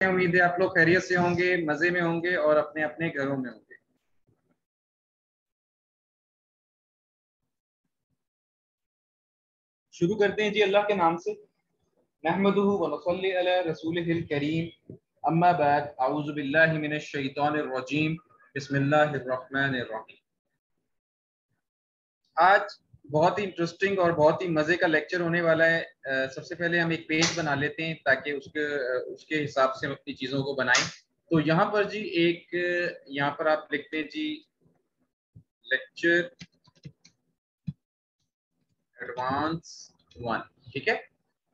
उम्मीद है आप लोग खैरियत से होंगे, मजे में होंगे और अपने अपने घरों में होंगे। शुरू करते हैं जी अल्लाह के नाम से। नहमदुहु व नसल्ली अला रसूलिहिल करीम, अम्मा बाद, अऊज़ु बिल्लाहि मिनश शैतानिर रजीम, बिस्मिल्लाहिर रहमानिर रहीम। आज बहुत ही इंटरेस्टिंग और बहुत ही मजे का लेक्चर होने वाला है। सबसे पहले हम एक पेज बना लेते हैं ताकि उसके हिसाब से हम अपनी चीजों को बनाएं। तो यहाँ पर जी यहाँ पर आप लिखते हैं जी लेक्चर एडवांस 1, ठीक है।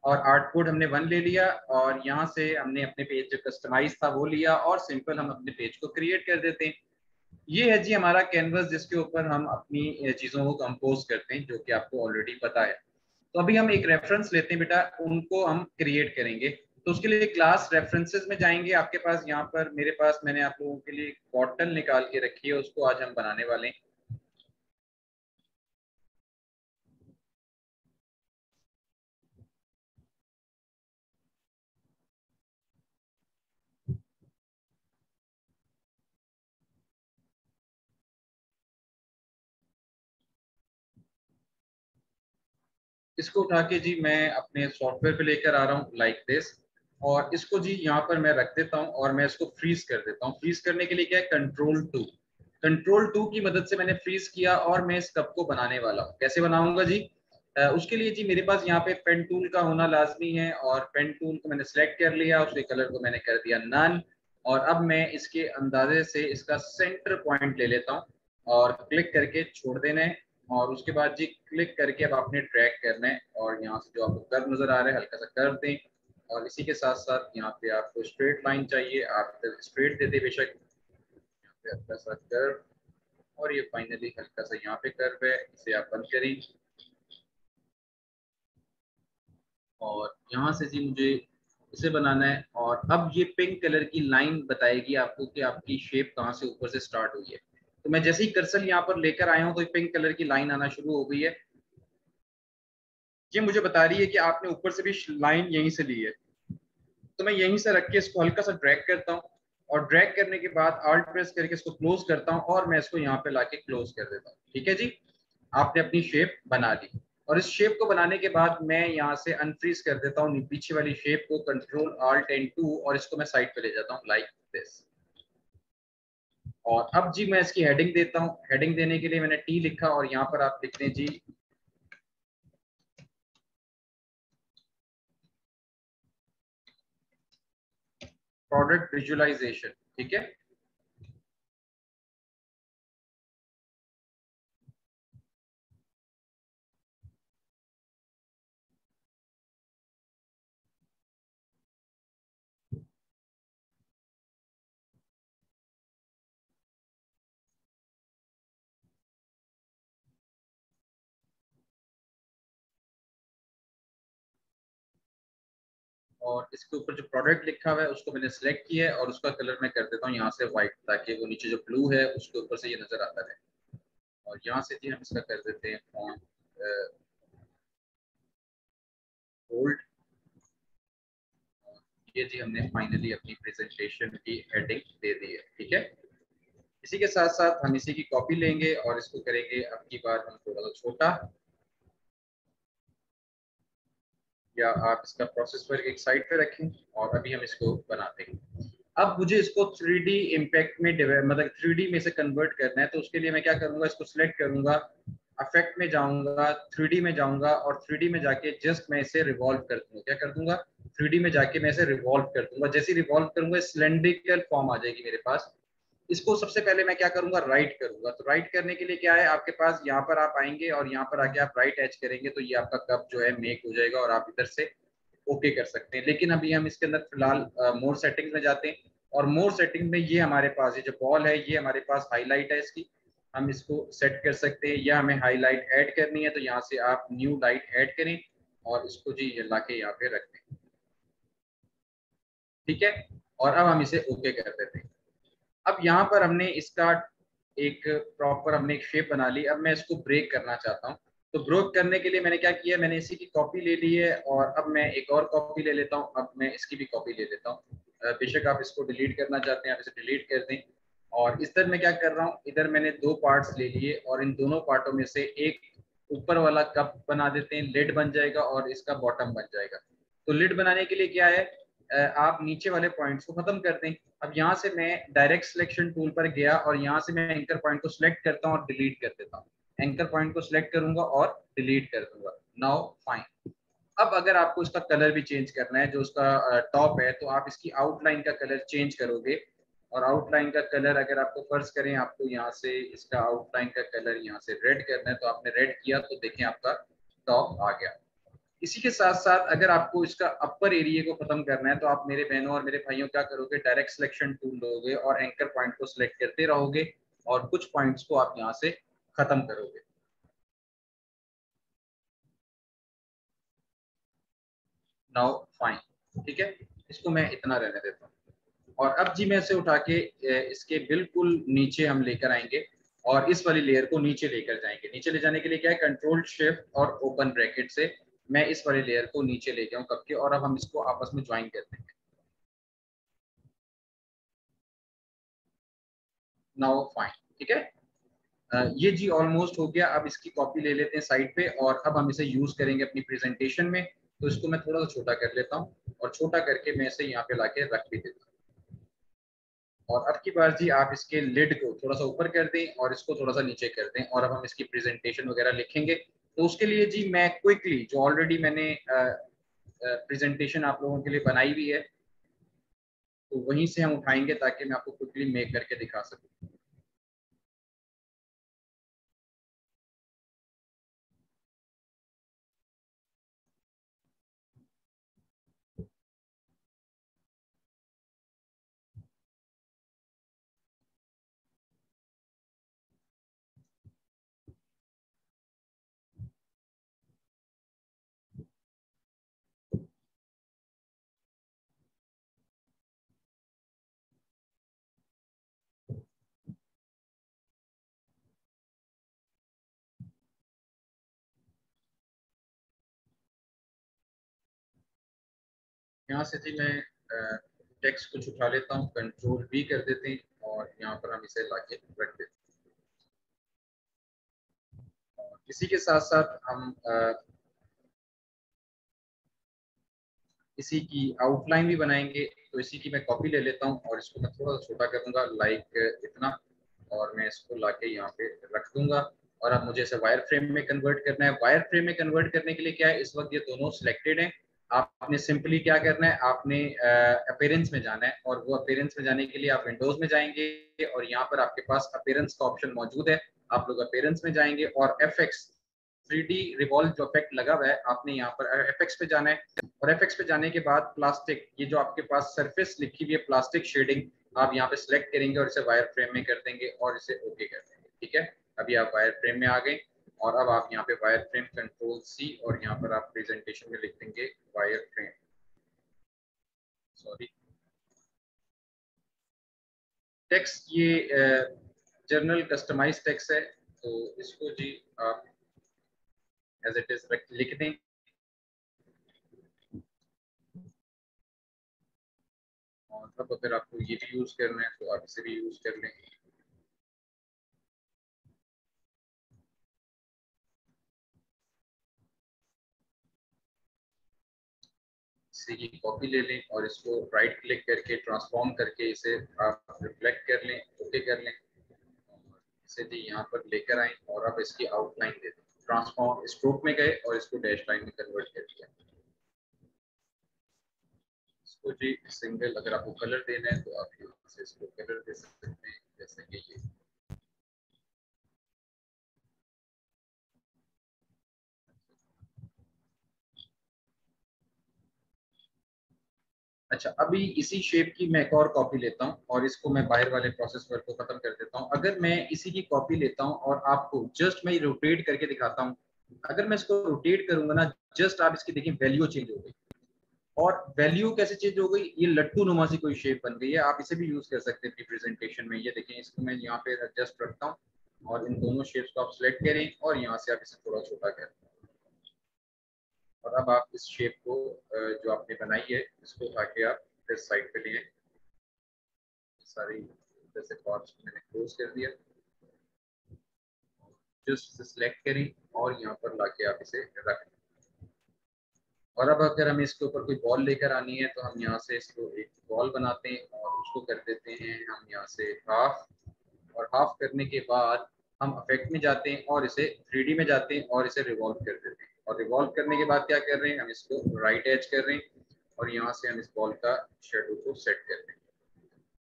और आर्ट कोड हमने 1 ले लिया और यहाँ से हमने अपने पेज जो कस्टमाइज था वो लिया और सिंपल हम अपने पेज को क्रिएट कर देते हैं। ये है जी हमारा कैनवस जिसके ऊपर हम अपनी चीजों को कंपोज करते हैं, जो कि आपको ऑलरेडी पता है। तो अभी हम एक रेफरेंस लेते हैं बेटा, उनको हम क्रिएट करेंगे। तो उसके लिए क्लास रेफरेंसेस में जाएंगे। आपके पास यहाँ पर मेरे पास मैंने आप लोगों के लिए बॉटल निकाल के रखी है, उसको आज हम बनाने वाले हैं। इसको उठा के जी मैं अपने सॉफ्टवेयर पे लेकर आ रहा हूँ लाइक दिस। और इसको जी यहाँ पर मैं रख देता हूँ और मैं इसको फ्रीज कर देता हूँ। फ्रीज करने के लिए क्या है, कंट्रोल 2। कंट्रोल 2 की मदद से मैंने फ्रीज किया और मैं इस कप को बनाने वाला हूँ। कैसे बनाऊंगा जी? उसके लिए जी मेरे पास यहाँ पे पेन टूल का होना लाजमी है और पेन टूल को मैंने सेलेक्ट कर लिया, उसके कलर को मैंने कर दिया नन। और अब मैं इसके अंदाजे से इसका सेंटर पॉइंट ले लेता हूँ और क्लिक करके छोड़ देना है। और उसके बाद जी क्लिक करके अब आपने ड्रैग करना है और यहाँ से जो आपको कर्व नजर आ रहा है हल्का सा कर्व दें। और इसी के साथ साथ यहाँ पे आपको स्ट्रेट लाइन चाहिए, आप स्ट्रेट दे दे बेशक। यहाँ पे हल्का सा कर्व और ये फाइनली हल्का सा यहाँ पे कर्व है, इसे आप बंद करें। और यहाँ से जी मुझे इसे बनाना है और अब ये पिंक कलर की लाइन बताएगी आपको कि आपकी शेप कहाँ से ऊपर से स्टार्ट हुई है। तो मैं जैसे ही कर्सर यहाँ पर लेकर आया हूँ तो पिंक कलर की लाइन आना शुरू हो गई है। ये मुझे बता रही है कि आपने ऊपर से भी लाइन यहीं से ली है। तो मैं यहीं से रख के इसको हल्का सा ड्रैग करता हूँ और ड्रैग करने के बाद आल्ट प्रेस करके इसको क्लोज करता हूँ और मैं इसको यहाँ पे लाके क्लोज कर देता हूँ। ठीक है जी, आपने अपनी शेप बना ली। और इस शेप को बनाने के बाद मैं यहाँ से अनफ्रीज कर देता हूँ पीछे वाली शेप को, कंट्रोल आल्ट एंड 2, और इसको मैं साइड पे ले जाता हूँ लाइक दिस। और अब जी मैं इसकी हेडिंग देता हूँ। हेडिंग देने के लिए मैंने टी लिखा और यहाँ पर आप लिखते हैं जी प्रोडक्ट विजुअलाइजेशन। ठीक है। और इसके ऊपर जो प्रोडक्ट लिखा हुआ है उसको मैंने सेलेक्ट किया है और उसका कलर मैं कर देता हूँ यहाँ से व्हाइट, ताकि वो नीचे जो ब्लू है उसके ऊपर से ये नजर आता है। और यहाँ से जी हम इसका कर देते हैं फॉन्ट बोल्ड। ये जी हमने फाइनली अपनी प्रेजेंटेशन की हेडिंग दे दी है। ठीक है। इसी के साथ साथ हम इसी की कॉपी लेंगे और इसको करेंगे अब की बार हम थोड़ा सा छोटा, या आप इसका प्रोसेस पर एक साइड पे रखें और अभी हम इसको बनाते हैं। अब मुझे इसको 3D इम्पैक्ट में मतलब 3D में से कन्वर्ट करना है। तो उसके लिए मैं क्या करूंगा, इसको सिलेक्ट करूंगा, इफेक्ट में जाऊंगा, 3D में जाऊंगा और 3D में जाके जस्ट मैं इसे रिवॉल्व कर दूंगा। क्या कर दूंगा, 3D में जाके मैं इसे रिवॉल्व कर दूंगा। जैसे रिवॉल्व करूंगा सिलेंड्रिकल फॉर्म आ जाएगी मेरे पास। इसको सबसे पहले मैं क्या करूंगा, राइट करूंगा। तो राइट करने के लिए क्या है आपके पास, यहाँ पर आप आएंगे और यहाँ पर आके आप राइट एच करेंगे तो ये आपका कप जो है मेक हो जाएगा और आप इधर से ओके कर सकते हैं। लेकिन अभी हम इसके अंदर फिलहाल मोर सेटिंग्स में जाते हैं और मोर सेटिंग में ये हमारे पास ये जो बॉल है ये हमारे पास हाईलाइट है इसकी, हम इसको सेट कर सकते हैं। या हमें हाईलाइट ऐड करनी है तो यहाँ से आप न्यू लाइट ऐड करें और इसको जी ला के यहाँ पे रख दें। ठीक है। और अब हम इसे ओके कर देते हैं। अब यहाँ पर हमने इसका एक प्रॉपर हमने एक शेप बना ली। अब मैं इसको ब्रेक करना चाहता हूँ। तो ब्रेक करने के लिए मैंने क्या किया, मैंने इसी की कॉपी ले ली है और अब मैं एक और कॉपी ले लेता हूँ। अब मैं इसकी भी कॉपी ले लेता हूँ बेशक आप इसको डिलीट करना चाहते हैं आप इसे डिलीट कर दें। और इस तरह मैं क्या कर रहा हूँ, इधर मैंने दो पार्ट्स ले लिए और इन दोनों पार्टों में से एक ऊपर वाला कप बना देते हैं, लिड बन जाएगा और इसका बॉटम बन जाएगा। तो लिड बनाने के लिए क्या है, आप नीचे वाले पॉइंट्स को खत्म कर दें। अब यहाँ से मैं डायरेक्ट सिलेक्शन टूल पर गया और यहाँ से मैं एंकर पॉइंट को सिलेक्ट करता हूँ और डिलीट कर देता हूँ। एंकर पॉइंट को सिलेक्ट करूंगा और डिलीट कर दूंगा। Now fine. अब अगर आपको इसका कलर भी चेंज करना है, जो उसका टॉप है, तो आप इसकी आउटलाइन का कलर चेंज करोगे। और आउटलाइन का कलर अगर आपको फर्ज करें आपको यहाँ से इसका आउटलाइन का कलर यहाँ से रेड करना है, तो आपने रेड किया तो देखें आपका टॉप आ गया। इसी के साथ साथ अगर आपको इसका अपर एरिया को खत्म करना है, तो आप मेरे बहनों और मेरे भाइयों क्या करोगे, डायरेक्ट सिलेक्शन टूल लोगे और एंकर पॉइंट को सिलेक्ट करते रहोगे और कुछ पॉइंट्स को आप यहाँ से खत्म करोगे। नाउ फाइन, ठीक है, इसको मैं इतना रहने देता हूँ। और अब जी मैं इसे उठा के इसके बिल्कुल नीचे हम लेकर आएंगे और इस वाली लेयर को नीचे लेकर जाएंगे। नीचे ले जाने के लिए क्या है, कंट्रोल शिफ्ट और ओपन ब्रैकेट से मैं इस वाली लेयर को नीचे ले गया हूँ कब के, और अब हम इसको आपस में ज्वाइन कर देंगे। नाउ फाइन, ठीक है। ये जी ऑलमोस्ट हो गया। अब इसकी कॉपी ले लेते हैं साइड पे और अब हम इसे यूज करेंगे अपनी प्रेजेंटेशन में। तो इसको मैं थोड़ा सा छोटा कर लेता हूँ और छोटा करके मैं इसे यहाँ पे लाके रख भी देता हूँ। और अब की बार जी आप इसके लिड को थोड़ा सा ऊपर कर दें और इसको थोड़ा सा नीचे कर दें और अब हम इसकी प्रेजेंटेशन वगैरह लिखेंगे। तो उसके लिए जी मैं क्विकली जो ऑलरेडी मैंने प्रेजेंटेशन आप लोगों के लिए बनाई हुई है, तो वहीं से हम उठाएंगे ताकि मैं आपको क्विकली मेक करके दिखा सकूँ। यहाँ से जी मैं टेक्स्ट कुछ उठा लेता हूँ, कंट्रोल भी कर देते हैं और यहाँ पर हम इसे लाके रख देते हैं। और इसी के साथ साथ हम इसी की आउटलाइन भी बनाएंगे। तो इसी की मैं कॉपी ले लेता हूँ और इसको मैं थोड़ा सा छोटा कर दूंगा, लाइक इतना, और मैं इसको लाके यहाँ पे रख दूंगा। और अब मुझे इसे वायर फ्रेम में कन्वर्ट करना है। वायर फ्रेम में कन्वर्ट करने के लिए क्या है, इस वक्त ये दोनों सिलेक्टेड हैं। आपने सिंपली क्या करना है, आपने अपीयरेंस में जाना है और वो अपीयरेंस में जाने के लिए आप विंडोज में जाएंगे और यहाँ पर आपके पास अपीयरेंस का ऑप्शन मौजूद है। आप लोग अपीयरेंस में जाएंगे और FX 3D रिवॉल्व जो इफेक्ट लगा हुआ है, आपने यहाँ पर FX पे जाना है। और FX पे जाने के बाद प्लास्टिक, ये जो आपके पास सरफेस लिखी हुई है प्लास्टिक शेडिंग, आप यहाँ पे सिलेक्ट करेंगे और इसे वायर फ्रेम में कर देंगे और इसे ओके कर देंगे। ठीक है, अभी आप वायर फ्रेम में आ गए और अब आप यहाँ पे वायर फ्रेम कंट्रोल C और यहाँ पर आप प्रेजेंटेशन में लिख देंगे वायर फ्रेम, सॉरी टेक्स्ट। ये जर्नल कस्टमाइज टेक्स्ट है, तो इसको जी आप एज इट इज लिख दें। और तब अगर आपको ये भी यूज करना है तो आप इसे भी यूज कर लें। इसी की कॉपी ले लें और इसको राइट क्लिक करके ट्रांसफॉर्म करके इसे आप रिफ्लेक्ट कर लें, ओके कर लें। और इसे जी यहाँ पर लेकर आए और अब इसकी आउटलाइन दे दें। ट्रांसफॉर्म स्ट्रोक में गए और इसको डैश लाइन में कन्वर्ट कर दिया। इसको जी सिंगल, अगर आपको कलर देना है तो आप यहाँ से इसको कलर दे सकते हैं, जैसे कि ये। अच्छा, अभी इसी शेप की मैं एक और कॉपी लेता हूँ और इसको मैं बाहर वाले प्रोसेस वर्क को खत्म कर देता हूँ। अगर मैं इसी की कॉपी लेता हूँ और आपको जस्ट मैं रोटेट करके दिखाता हूँ, अगर मैं इसको रोटेट करूंगा ना, जस्ट आप इसकी देखिए वैल्यू चेंज हो गई। और वैल्यू कैसे चेंज हो गई, ये लट्टू नुमा सी कोई शेप बन गई है। आप इसे भी यूज कर सकते हैं अपनी प्रेजेंटेशन में। ये देखें, इसको मैं यहाँ पे एडजस्ट रखता हूँ और इन दोनों शेप्स को आप सिलेक्ट करें और यहाँ से आप इसे थोड़ा छोटा करें। और अब आप इस शेप को जो आपने बनाई है इसको उठा के आप इस साइड पे लिए सारी जैसे पार्ट्स मैंने क्लोज कर दिया, जस्ट सिलेक्ट करें और यहाँ पर लाके आप इसे रख दें। और अब अगर हमें इसके ऊपर कोई बॉल लेकर आनी है तो हम यहाँ से इसको एक बॉल बनाते हैं और उसको कर देते हैं हम यहाँ से हाफ, और हाफ करने के बाद हम इफेक्ट में जाते हैं और इसे 3D में जाते हैं और इसे रिवॉल्व कर देते हैं। और रिवॉल्व करने के बाद क्या कर रहे हैं, हम इसको राइट एज कर रहे हैं और यहाँ से हम इस बॉल का शेडो को सेट कर दें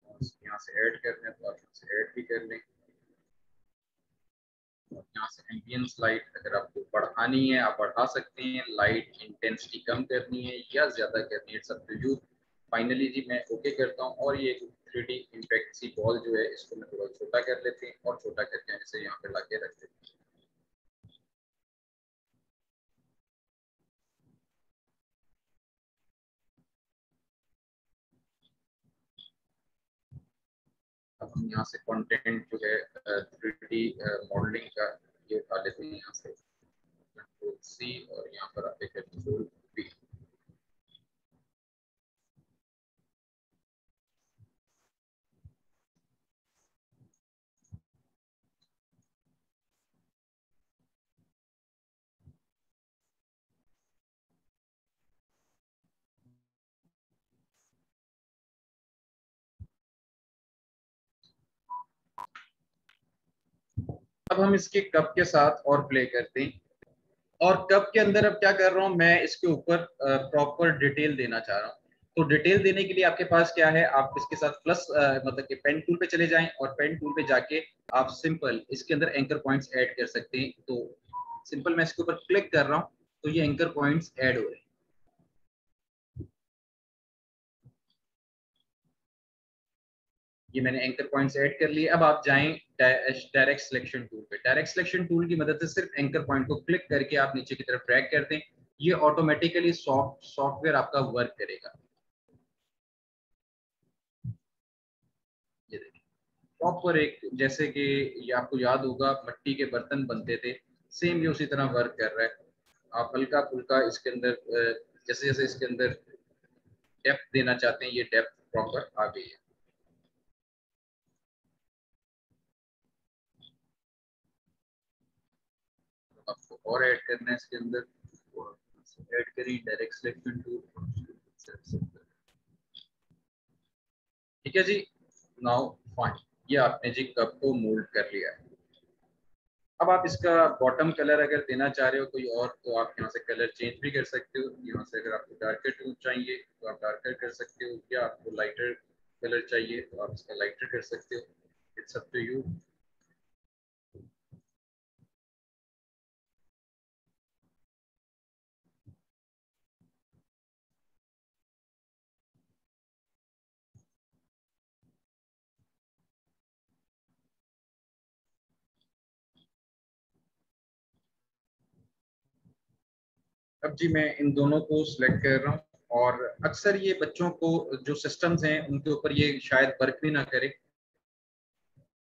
और यहाँ से ऐड कर लें तो आप यहाँ से ऐड भी कर लें। यहाँ से एम्बियंस लाइट अगर आपको बढ़ानी है आप बढ़ा सकते हैं, लाइट इंटेंसिटी कम करनी है या ज्यादा करनी है, it's up to you. Finally ji मैं ओके करता हूँ और ये 3D इम्पैक्ट सी बॉल जो है इसको मैं थोड़ा छोटा कर लेते हैं और छोटा करके हम इसे यहाँ पे लाके रख देते हैं। अब हम यहाँ से कंटेंट जो है 3D मॉडलिंग का ये उठा लेते हैं, यहाँ से कंट्रोल सी और यहाँ पर आते कंट्रोल बी। अब हम इसके कप के साथ और प्ले करते हैं और कप के अंदर अब क्या कर रहा हूँ मैं इसके ऊपर प्रॉपर डिटेल देना चाह रहा हूँ। तो डिटेल देने के लिए आपके पास क्या है, आप इसके साथ प्लस मतलब कि पेन टूल पे चले जाएं और पेन टूल पे जाके आप सिंपल इसके अंदर एंकर पॉइंट्स ऐड कर सकते हैं। तो सिंपल मैं इसके ऊपर क्लिक कर रहा हूँ तो ये एंकर पॉइंट्स ऐड हो रहे हैं। ये मैंने एंकर पॉइंट्स ऐड कर लिए। अब आप जाएं डायरेक्ट सिलेक्शन टूल पे। डायरेक्ट सिलेक्शन टूल की मदद से सिर्फ एंकर पॉइंट को क्लिक करके आप नीचे की तरफ ड्रैग कर दें, ये ऑटोमेटिकली सॉफ्टवेयर आपका वर्क करेगा। ये देखिए प्रॉपर एक, जैसे कि ये आपको याद होगा मिट्टी के बर्तन बनते थे, सेम ये उसी तरह वर्क कर रहा है। आप हल्का फुल्का इसके अंदर जैसे जैसे इसके अंदर डेप्थ देना चाहते हैं ये डेप्थ प्रॉपर आ गई है। आपको और ऐड करना है इसके अंदर, ऐड करी डायरेक्ट सिलेक्शन टूल। ठीक है जी, नाउ फाइन, ये आपने जी कप को मोल्ड कर लिया है। अब आप इसका बॉटम कलर अगर देना चाह रहे हो कोई और तो आप यहाँ से कलर चेंज भी कर सकते हो। यहाँ से अगर आपको डार्कर टोन चाहिए तो आप डार्कर कर सकते हो, या आपको लाइटर कलर चाहिए तो आप इसका लाइटर कर सकते हो, इट्स अप टू यू। अब जी मैं इन दोनों को सिलेक्ट कर रहा हूँ और अक्सर ये बच्चों को जो सिस्टम्स हैं उनके ऊपर ये शायद वर्क भी ना करे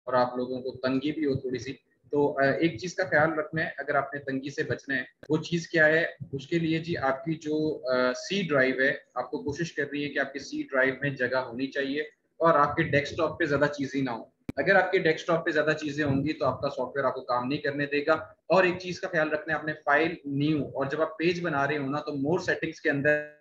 और आप लोगों को तंगी भी हो थोड़ी सी। तो एक चीज का ख्याल रखना है, अगर आपने तंगी से बचना है वो चीज क्या है, उसके लिए जी आपकी जो सी ड्राइव है आपको कोशिश करनी है कि आपकी सी ड्राइव में जगह होनी चाहिए और आपके डेस्कटॉप पे ज्यादा चीजें ना हो। अगर आपके डेस्कटॉप पे ज्यादा चीजें होंगी तो आपका सॉफ्टवेयर आपको काम नहीं करने देगा। और एक चीज का ख्याल रखना है, आपने फाइल न्यू और जब आप पेज बना रहे हो ना तो मोर सेटिंग्स के अंदर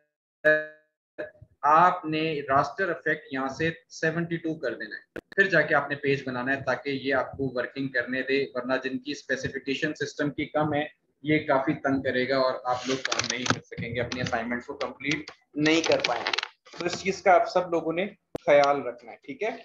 आपने रास्टर इफेक्ट यहाँ से 72 कर देना है, फिर जाके आपने पेज बनाना है ताकि ये आपको वर्किंग करने दे, वरना जिनकी स्पेसिफिकेशन सिस्टम की कम है ये काफी तंग करेगा और आप लोग काम नहीं कर सकेंगे, अपनी असाइनमेंट को कंप्लीट नहीं कर पाएंगे। तो इस चीज का आप सब लोगों ने ख्याल रखना है, ठीक है।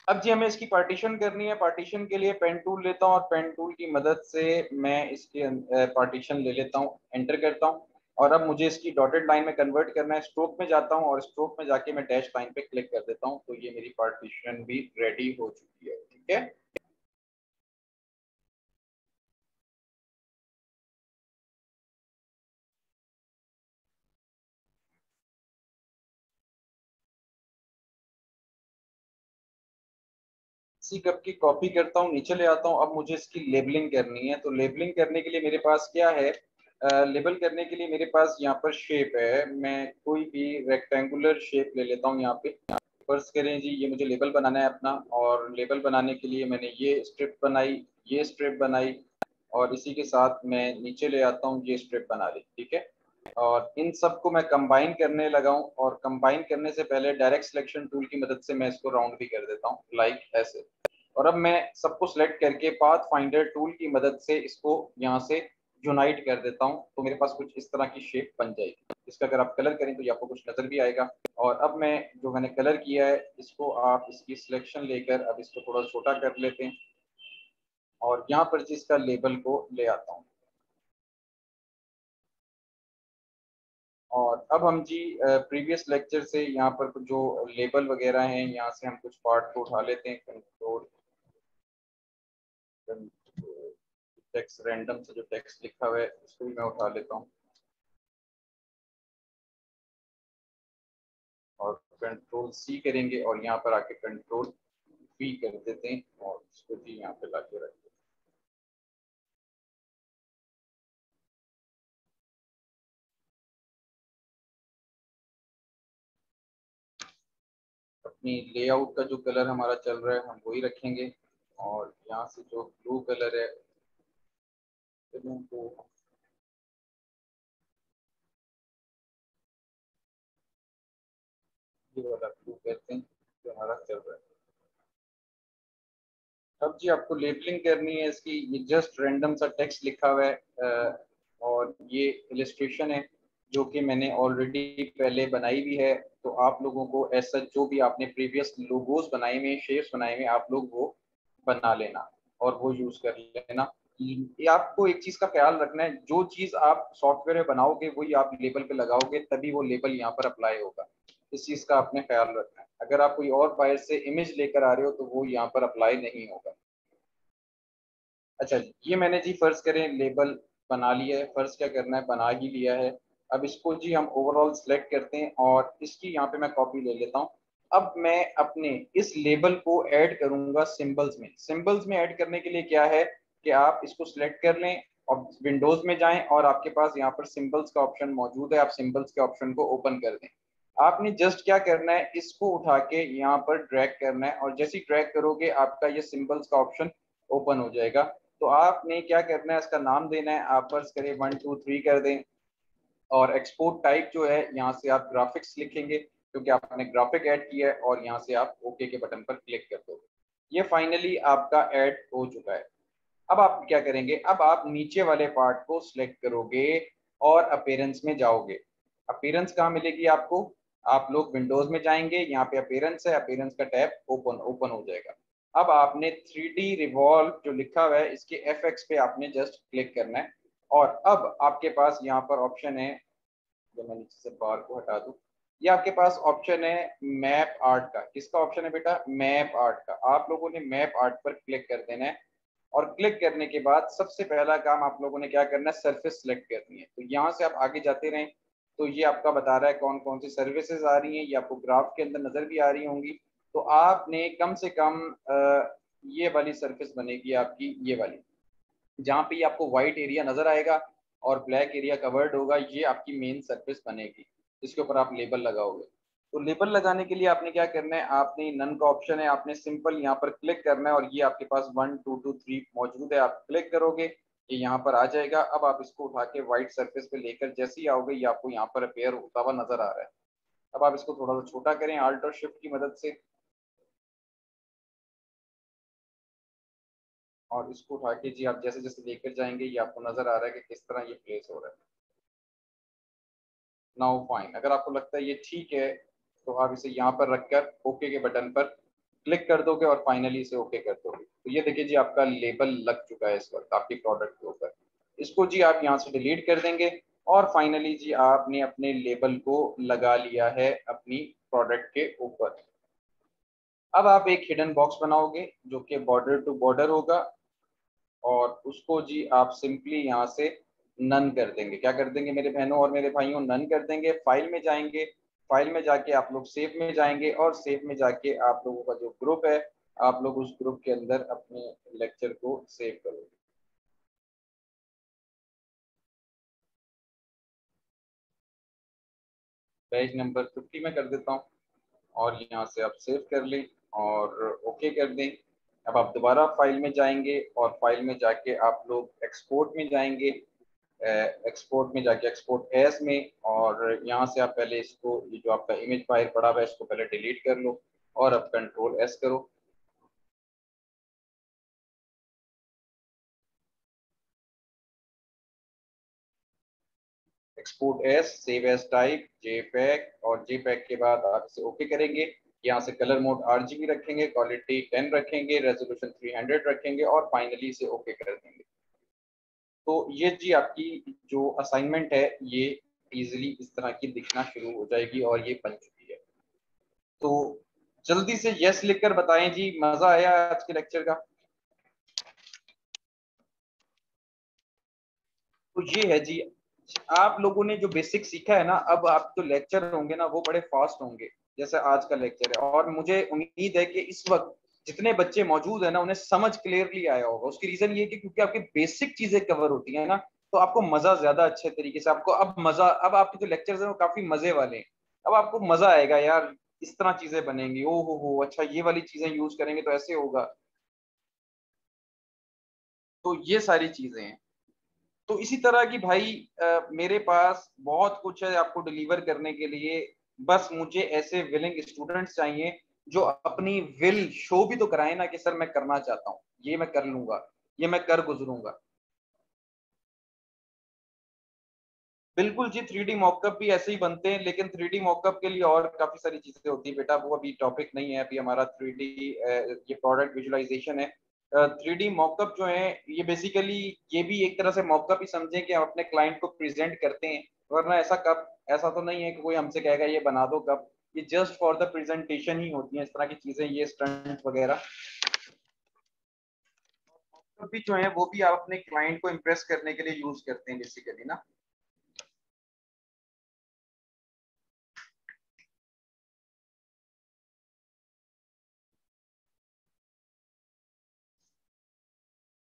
अब जी हमें इसकी पार्टीशन करनी है। पार्टीशन के लिए पेन टूल लेता हूँ और पेन टूल की मदद से मैं इसके पार्टीशन ले लेता हूँ, एंटर करता हूँ। और अब मुझे इसकी डॉटेड लाइन में कन्वर्ट करना है, स्ट्रोक में जाता हूँ और स्ट्रोक में जाके मैं डैश लाइन पे क्लिक कर देता हूँ, तो ये मेरी पार्टीशन भी रेडी हो चुकी है, ठीक है। सी कप की कॉपी करता हूँ, नीचे ले आता हूँ। अब मुझे इसकी लेबलिंग करनी है, तो लेबलिंग करने के लिए मेरे पास क्या है, लेबल करने के लिए मेरे पास यहाँ पर शेप है, मैं कोई भी रेक्टेंगुलर शेप ले लेता हूँ यहाँ पे। फर्ज करें जी ये मुझे लेबल बनाना है अपना, और लेबल बनाने के लिए मैंने ये स्ट्रिप बनाई, ये स्ट्रिप बनाई, और इसी के साथ मैं नीचे ले आता हूँ, ये स्ट्रिप बना ली, ठीक है। और इन सबको मैं कंबाइन करने लगा हूँ, और कंबाइन करने से पहले डायरेक्ट सिलेक्शन टूल की मदद से मैं इसको राउंड भी कर देता हूँ, लाइक ऐसे। और अब मैं सबको सिलेक्ट करके पाथ फाइंडर टूल की मदद से इसको यहाँ से यूनाइट कर देता हूँ, तो मेरे पास कुछ इस तरह की शेप बन जाएगी। इसका अगर आप कलर करें तो ये आपको कुछ नजर भी आएगा। और अब मैं जो मैंने कलर किया है इसको आप इसकी सिलेक्शन लेकर अब इसको थोड़ा छोटा कर लेते हैं, और यहाँ पर जिसका लेबल को ले आता हूँ। और अब हम जी प्रीवियस लेक्चर से यहाँ पर कुछ जो लेबल वगैरह हैं यहाँ से हम कुछ पार्ट को उठा लेते हैं। कंट्रोल टेक्स्ट रैंडम से जो टेक्स्ट लिखा हुआ है उसको भी मैं उठा लेता हूँ, और कंट्रोल सी करेंगे और यहाँ पर आके कंट्रोल वी कर देते हैं, और इसको भी यहाँ पे लाके रखते हैं। अपनी लेआउट का जो कलर हमारा चल रहा है हम वही रखेंगे, और यहाँ से जो ब्लू कलर है तो ये वाला ब्लू कहते हैं जो हमारा चल रहा है। अब जी आपको लेबलिंग करनी है इसकी, ये जस्ट रैंडम सा टेक्स्ट लिखा हुआ है और ये इलस्ट्रेशन है जो कि मैंने ऑलरेडी पहले बनाई भी है। तो आप लोगों को ऐसा जो भी आपने प्रीवियस लोगोस बनाए हुए, शेप्स बनाए हुए, आप लोग वो बना लेना और वो यूज कर लेना। ये आपको एक चीज का ख्याल रखना है, जो चीज आप सॉफ्टवेयर में बनाओगे वही आप लेबल पे लगाओगे, तभी वो लेबल यहाँ पर अप्लाई होगा। इस चीज का आपने ख्याल रखना है। अगर आप कोई और बाहर से इमेज लेकर आ रहे हो तो वो यहाँ पर अप्लाई नहीं होगा। अच्छा ये मैंने जी फर्ज करें लेबल बना लिया है, फर्ज क्या करना है बना ही लिया है। अब इसको जी हम ओवरऑल सेलेक्ट करते हैं और इसकी यहाँ पे मैं कॉपी ले लेता हूँ। अब मैं अपने इस लेबल को ऐड करूंगा सिंबल्स में। सिंबल्स में ऐड करने के लिए क्या है कि आप इसको सिलेक्ट कर लें और विंडोज में जाएं और आपके पास यहाँ पर सिंबल्स का ऑप्शन मौजूद है, आप सिंबल्स के ऑप्शन को ओपन कर दें। आपने जस्ट क्या करना है इसको उठा के यहाँ पर ड्रैग करना है, और जैसे ही ड्रैग करोगे आपका ये सिंबल्स का ऑप्शन ओपन हो जाएगा। तो आपने क्या करना है इसका नाम देना है, आप फर्ज करें 1 2 3 कर दें, और एक्सपोर्ट टाइप जो है यहाँ से आप ग्राफिक्स लिखेंगे क्योंकि आपने ग्राफिक ऐड किया है, और यहाँ से आप ओके के बटन पर क्लिक कर दो। ये फाइनली आपका ऐड हो चुका है। अब आप क्या करेंगे, अब आप नीचे वाले पार्ट को सिलेक्ट करोगे और अपीयरेंस में जाओगे। अपीयरेंस कहाँ मिलेगी आपको, आप लोग विंडोज में जाएंगे, यहाँ पे अपीयरेंस है, अपीयरेंस का टैब ओपन ओपन हो जाएगा। अब आपने 3D रिवॉल्व जो लिखा हुआ है इसके FX पे आपने जस्ट क्लिक करना है, और अब आपके पास यहाँ पर ऑप्शन है, जब मैं नीचे से बार को हटा दूं, ये आपके पास ऑप्शन है मैप आर्ट का। किसका ऑप्शन है बेटा, मैप आर्ट का। आप लोगों ने मैप आर्ट पर क्लिक कर देना है, और क्लिक करने के बाद सबसे पहला काम आप लोगों ने क्या करना है, सरफेस सेलेक्ट करनी है। तो यहाँ से आप आगे जाते रहें तो ये आपका बता रहा है कौन कौन सी सर्विसेज आ रही हैं, ये आपको ग्राफ के अंदर नजर भी आ रही होंगी। तो आपने कम से कम ये वाली सरफेस बनेगी आपकी, ये वाली जहाँ पे ये आपको व्हाइट एरिया नजर आएगा और ब्लैक एरिया कवर्ड होगा, ये आपकी मेन सरफेस बनेगी। इसके ऊपर आप लेबल लगाओगे। तो लेबल लगाने के लिए आपने क्या करना है, आपने नन का ऑप्शन है, आपने सिंपल यहाँ पर क्लिक करना है, और ये आपके पास 1 2 2 3 मौजूद है, आप क्लिक करोगे ये यहाँ पर आ जाएगा। अब आप इसको उठा के व्हाइट सरफेस पे लेकर जैसे ही आओगे ये आपको यहाँ पर अपेयर होता हुआ नजर आ रहा है। अब आप इसको थोड़ा सा छोटा करें आल्ट और शिफ्ट की मदद से, और इसको उठा के जी आप जैसे जैसे लेकर जाएंगे ये आपको नजर आ रहा है कि किस तरह ये प्लेस हो रहा है। नाउ फाइन, अगर आपको लगता है ये ठीक है तो आप इसे यहाँ पर रखकर ओके के बटन पर क्लिक कर दोगे और फाइनली इसे ओके कर दोगे। तो ये देखिए जी आपका लेबल लग चुका है इस वक्त आपके प्रोडक्ट के ऊपर। इसको जी आप यहाँ से डिलीट कर देंगे, और फाइनली जी आपने अपने लेबल को लगा लिया है अपनी प्रोडक्ट के ऊपर। अब आप एक हिडन बॉक्स बनाओगे जो कि बॉर्डर टू बॉर्डर होगा, और उसको जी आप सिंपली यहाँ से नन कर देंगे। क्या कर देंगे मेरे बहनों और मेरे भाइयों, नन कर देंगे। फाइल में जाएंगे, फाइल में जाके आप लोग सेव में जाएंगे, और सेव में जाके आप लोगों का जो ग्रुप है आप लोग उस ग्रुप के अंदर अपने लेक्चर को सेव करोगे। पेज नंबर 50 में कर देता हूँ और यहाँ से आप सेव कर लें और ओके कर दें। अब आप दोबारा फाइल में जाएंगे और फाइल में जाके आप लोग एक्सपोर्ट में जाएंगे, एक्सपोर्ट में जाके एक्सपोर्ट एज में, और यहाँ से आप पहले इसको, ये जो आपका इमेज फाइल पड़ा हुआ है इसको पहले डिलीट कर लो और अब कंट्रोल एस करो। Export as, save as type JPEG, और जेपैग के बाद आप इसे ओके करेंगे। यहाँ से कलर मोड आरजीबी रखेंगे, क्वालिटी 10 रखेंगे, रेजोल्यूशन 300 रखेंगे और फाइनली इसे ओके कर देंगे। तो ये जी आपकी जो असाइनमेंट है ये इजीली इस तरह की दिखना शुरू हो जाएगी और ये बन चुकी है। तो जल्दी से यस लिखकर बताएं जी, मजा आया आज के लेक्चर का? तो ये है जी, आप लोगों ने जो बेसिक सीखा है ना, अब आप जो लेक्चर होंगे ना वो बड़े फास्ट होंगे जैसे आज का लेक्चर है, और मुझे उम्मीद है कि इस वक्त जितने बच्चे मौजूद है ना उन्हें समझ क्लियरली आया होगा। उसकी रीजन ये है कि क्योंकि आपकी बेसिक चीजें कवर होती है ना, तो आपको मजा ज्यादा अच्छे तरीके से, आपको अब मजा, अब आपके जो लेक्चर्स हैं वो काफी मजे वाले हैं। अब आपको मजा आएगा यार, इस तरह चीजें बनेंगी, ओ हो अच्छा ये वाली चीजें यूज करेंगे तो ऐसे होगा। तो ये सारी चीजें हैं। तो इसी तरह की भाई मेरे पास बहुत कुछ है आपको डिलीवर करने के लिए। बस मुझे ऐसे विलिंग स्टूडेंट्स चाहिए जो अपनी विल शो भी तो कराए ना कि सर मैं करना चाहता हूँ, ये मैं कर लूंगा, ये मैं कर गुजरूंगा। बिल्कुल जी, 3D मॉकअप भी ऐसे ही बनते हैं, लेकिन 3D मॉकअप के लिए और काफी सारी चीजें होती है बेटा, वो अभी टॉपिक नहीं है। अभी हमारा 3D ये प्रोडक्ट विजुअलाइजेशन है। 3D मॉकअप जो है ये बेसिकली, ये भी एक तरह से मॉकअप ही समझें कि हम अपने क्लाइंट को प्रेजेंट करते हैं। वरना ऐसा कब, ऐसा तो नहीं है कि कोई हमसे कहेगा ये बना दो कब, ये जस्ट फॉर द प्रेजेंटेशन ही होती है इस तरह की चीजें, ये स्टंट वगैरह। मॉकअप भी जो है वो भी आप अपने क्लाइंट को इम्प्रेस करने के लिए यूज करते हैं बेसिकली ना।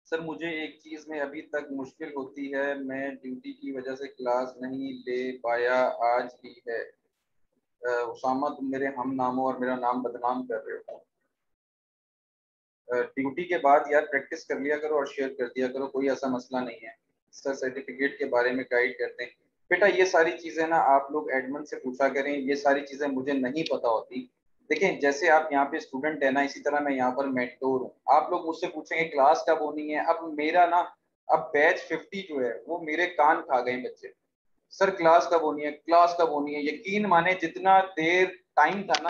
सर मुझे एक चीज में अभी तक मुश्किल होती है, मैं ड्यूटी की वजह से क्लास नहीं ले पाया आज ही है। उसामा तुम मेरे हम नामों और मेरा नाम बदनाम कर रहे हो। ड्यूटी के बाद यार प्रैक्टिस कर लिया करो और शेयर कर दिया करो, कोई ऐसा मसला नहीं है। सर सर्टिफिकेट के बारे में गाइड करते हैं। बेटा ये सारी चीजें ना आप लोग एडमिन से पूछा करें, ये सारी चीजें मुझे नहीं पता होती। देखें जैसे आप यहाँ पे स्टूडेंट है ना, इसी तरह मैं यहाँ पर मेंटोर हूँ। आप लोग मुझसे पूछेंगे क्लास कब होनी है, अब मेरा ना, अब बैच 50 जो है वो मेरे कान खा गए बच्चे। सर क्लास कब होनी है, क्लास कब होनी है, यकीन माने जितना देर टाइम था ना,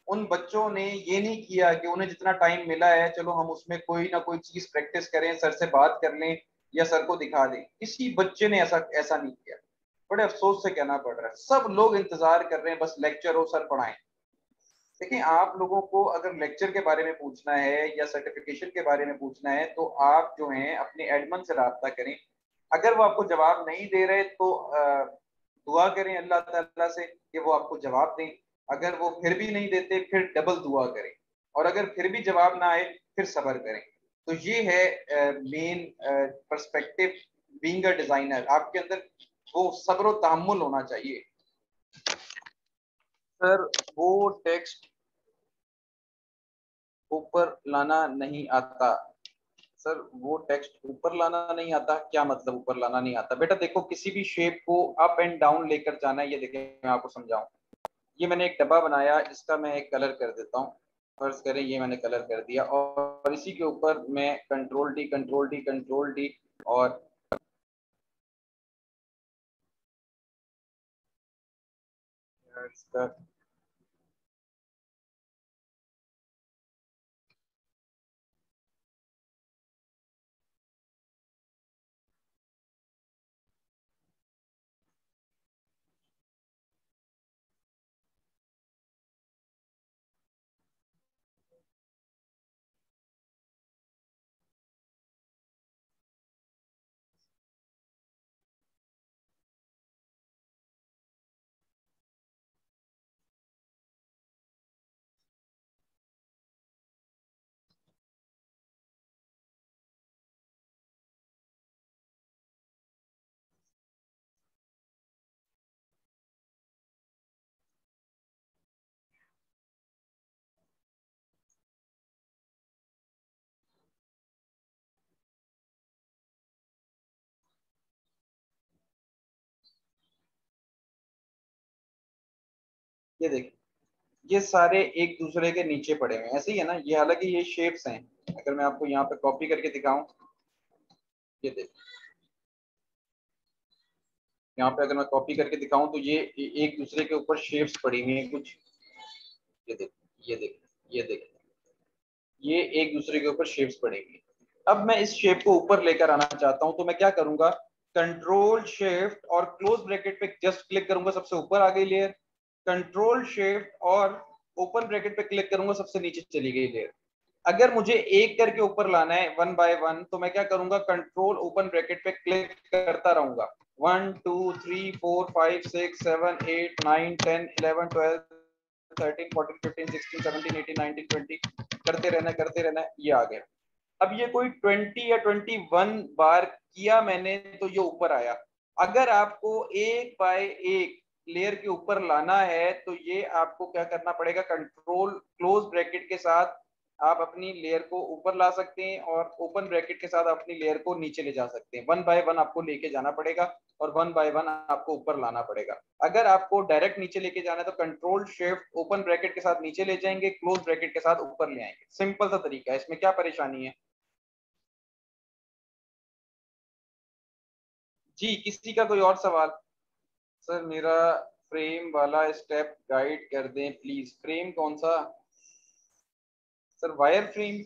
उन बच्चों ने ये नहीं किया कि उन्हें जितना टाइम मिला है चलो हम उसमें कोई ना कोई चीज प्रैक्टिस करें, सर से बात कर लें या सर को दिखा दें। किसी बच्चे ने ऐसा ऐसा नहीं किया। बड़े अफसोस से कहना पड़ रहा है, सब लोग इंतजार कर रहे हैं बस लेक्चर हो सर पढ़ाएं। देखिए आप लोगों को अगर लेक्चर के बारे में पूछना है या सर्टिफिकेशन के बारे में पूछना है तो आप जो है अपने एडमन से रब्ता करें। अगर वो आपको जवाब नहीं दे रहे तो दुआ करें अल्लाह ताला से कि वो आपको जवाब दें। अगर वो फिर भी नहीं देते फिर डबल दुआ करें, और अगर फिर भी जवाब ना आए फिर सब्र करें। तो ये है main perspective. Being a designer आपके अंदर वो सब्र और तहम्मुल होना चाहिए। सर वो टेक्स्ट ऊपर लाना नहीं आता। सर वो टेक्स्ट ऊपर लाना नहीं आता, क्या मतलब ऊपर लाना नहीं आता? बेटा देखो किसी भी शेप को अप एंड डाउन लेकर जाना है, ये देखिए मैं आपको समझाऊं। ये मैंने एक डब्बा बनाया, इसका मैं एक कलर कर देता हूँ। फर्ज करें ये मैंने कलर कर दिया और इसी के ऊपर मैं control D control D control D और इसका ये देखिए, ये सारे एक दूसरे के नीचे पड़े हुए हैं, ऐसे ही है ना ये, हालांकि ये शेप्स हैं। अगर मैं आपको यहाँ पे कॉपी करके दिखाऊं, ये देखिए यहाँ पे अगर मैं कॉपी करके दिखाऊं तो ये एक दूसरे के ऊपर शेप्स पड़ी हुई हैं कुछ। ये देखिए, ये देखिए, ये देखिए, ये एक दूसरे के ऊपर शेप्स पड़ी हुई हैं। अब मैं इस शेप को ऊपर लेकर आना चाहता हूं, तो मैं क्या करूंगा, कंट्रोल शिफ्ट और क्लोज ब्रैकेट पे जस्ट क्लिक करूंगा, सबसे ऊपर आ गई लेयर। कंट्रोल शिफ्ट और ओपन ब्रैकेट पे क्लिक करूंगा, सबसे नीचे चली गई लेयर। अगर मुझे एक करके ऊपर लाना है वन बाय वन, तो मैं क्या करूंगा, कंट्रोल ओपन ब्रैकेट पे क्लिक करता रहूंगा। 1 2 3 4 5 6 7 8 9 10 11 12 13 14 15 16 17 18 19 20 करते रहना ये आ गया। अब ये कोई 20 या 21 बार किया मैंने तो ये ऊपर आया। अगर आपको एक बाय एक लेयर के ऊपर लाना है तो ये आपको क्या करना पड़ेगा, कंट्रोल क्लोज ब्रैकेट के साथ आप अपनी लेयर को ऊपर ला सकते हैं और ओपन ब्रैकेट के साथ अपनी लेयर को नीचे ले जा सकते हैं। वन बाय वन आपको लेके जाना पड़ेगा और वन बाय वन आपको ऊपर लाना पड़ेगा। अगर आपको डायरेक्ट नीचे लेके जाना है तो कंट्रोल शिफ्ट ओपन ब्रैकेट के साथ नीचे ले जाएंगे, क्लोज ब्रैकेट के साथ ऊपर ले आएंगे। सिंपल सा तरीका है, इसमें क्या परेशानी है। जी, किसी का कोई और सवाल। सर मेरा फ्रेम वाला स्टेप गाइड कर दें प्लीज। फ्रेम कौन सा। Sir wire frame.